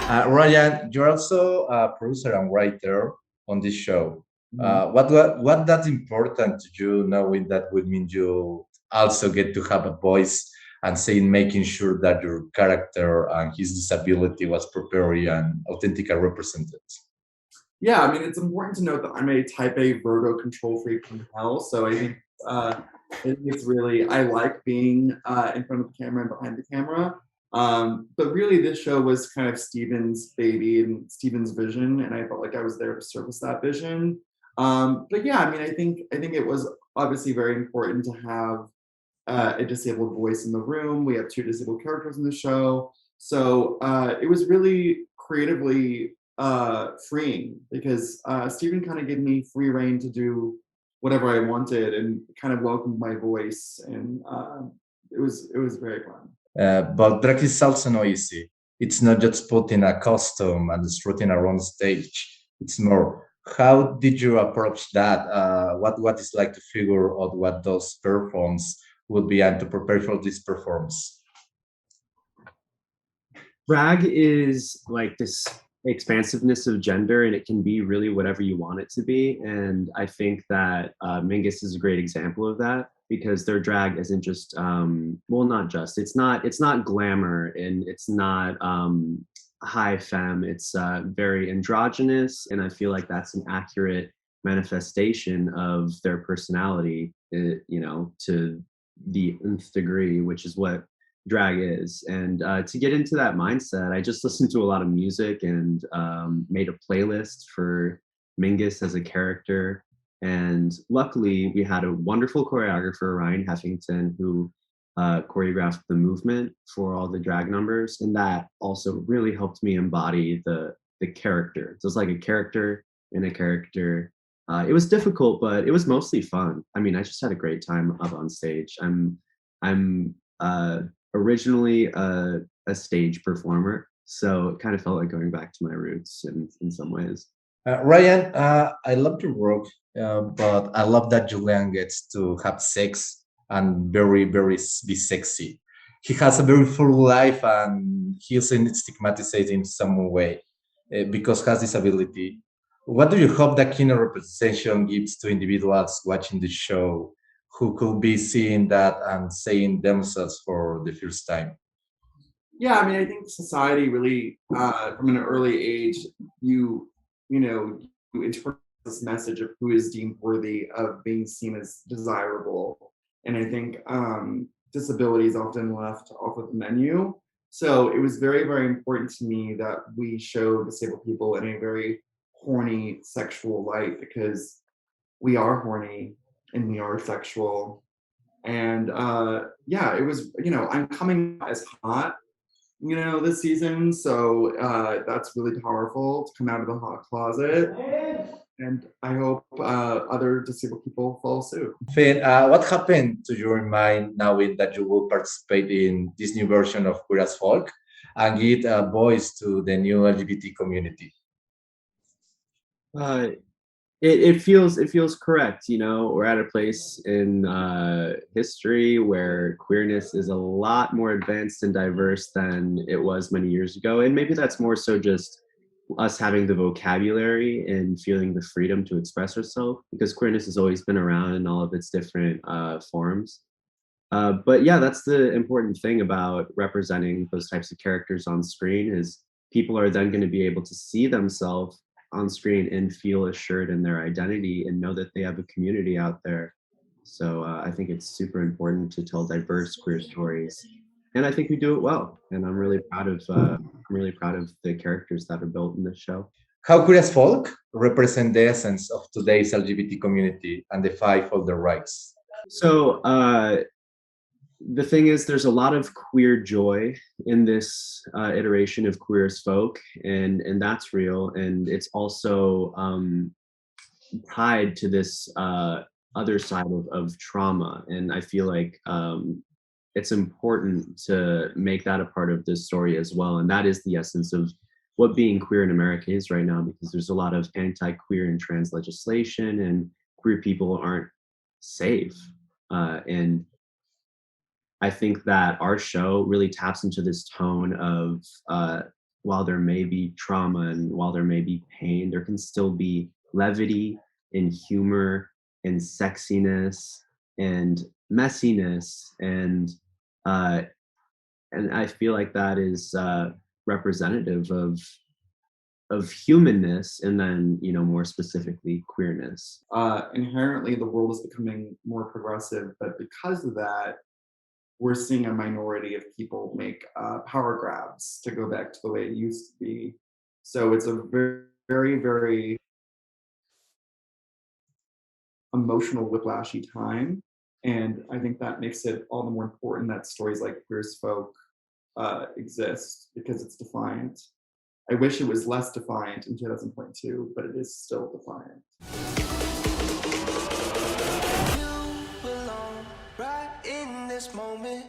Ryan, you're also a producer and writer on this show. Mhm. What that's important to you, knowing that would mean you also get to have a voice and saying, making sure that your character and his disability was properly and authentically represented. Yeah, I mean, it's important to note that I'm a type A Virgo control freak from hell, so uh, I think it's really I like being in front of the camera and behind the camera. But really, this show was kind of Steven's baby and Steven's vision, and I felt like I was there to service that vision. But yeah, I mean, I think it was obviously very important to have a disabled voice in the room. We have two disabled characters in the show. So it was really creatively freeing because Stephen kind of gave me free reign to do whatever I wanted and kind of welcomed my voice. And it was very fun. But drag is also not easy. It's not just putting a costume and strutting around stage. It's more. How did you approach that? What is like to figure out what those performs would be and to prepare for this performance? Drag is like this expansiveness of gender, and it can be really whatever you want it to be. And I think that Mingus is a great example of that because their drag isn't just well, not just it's not glamour and it's not high femme. It's very androgynous, and I feel like that's an accurate manifestation of their personality. To the nth degree, which is what drag is. And to get into that mindset, I just listened to a lot of music and made a playlist for Mingus as a character. And luckily, we had a wonderful choreographer, Ryan Heffington, who choreographed the movement for all the drag numbers, and that also really helped me embody the character. So it's like a character in a character. It was difficult, but it was mostly fun. I mean, I just had a great time up on stage. I'm originally a stage performer, so it kind of felt like going back to my roots in some ways. Ryan, I love your work, but I love that Julian gets to have sex and be sexy. He has a very full life and he isn't stigmatized in some way because has this ability. What do you hope that kind of representation gives to individuals watching the show who could be seeing that and saying themselves for the first time? Yeah, I mean, I think society really, from an early age, you interpret this message of who is deemed worthy of being seen as desirable, and I think disability is often left off of the menu. So it was very, very important to me that we show disabled people in a very horny sexual light because we are horny and we are sexual. And yeah, it was, I'm coming out as hot this season. So that's really powerful to come out of the hot closet. And I hope other disabled people follow suit. Finn, what happened to your mind knowing that you will participate in this new version of Queer as Folk and give a voice to the new LGBT community? Uh, it feels correct. We're at a place in history where queerness is a lot more advanced and diverse than it was many years ago, and maybe that's more so just us having the vocabulary and feeling the freedom to express ourselves because queerness has always been around in all of its different forms. But yeah, that's the important thing about representing those types of characters on screen is people are then going to be able to see themselves on screen and feel assured in their identity and know that they have a community out there. So I think it's super important to tell diverse queer stories, and I think we do it well. And I'm really proud of the characters that are built in this show. How Queer as Folk represent the essence of today's LGBT community and the fight for their rights? So the thing is, there's a lot of queer joy in this iteration of Queer as Folk, and that's real, and it's also tied to this other side of trauma, and I feel like it's important to make that a part of this story as well, and that is the essence of what being queer in America is right now, because there's a lot of anti-queer and trans legislation, and queer people aren't safe, and I think that our show really taps into this tone of while there may be trauma and while there may be pain, there can still be levity and humor and sexiness and messiness, and I feel like that is representative of humanness, and then more specifically queerness. Inherently, the world is becoming more progressive, but because of that, we're seeing a minority of people make power grabs to go back to the way it used to be. So it's a very, very, very emotional, whiplashy time. And I think that makes it all the more important that stories like Queer as Folk exist, because it's defiant. I wish it was less defiant in 2022, but it is still defiant. You belong right in this moment.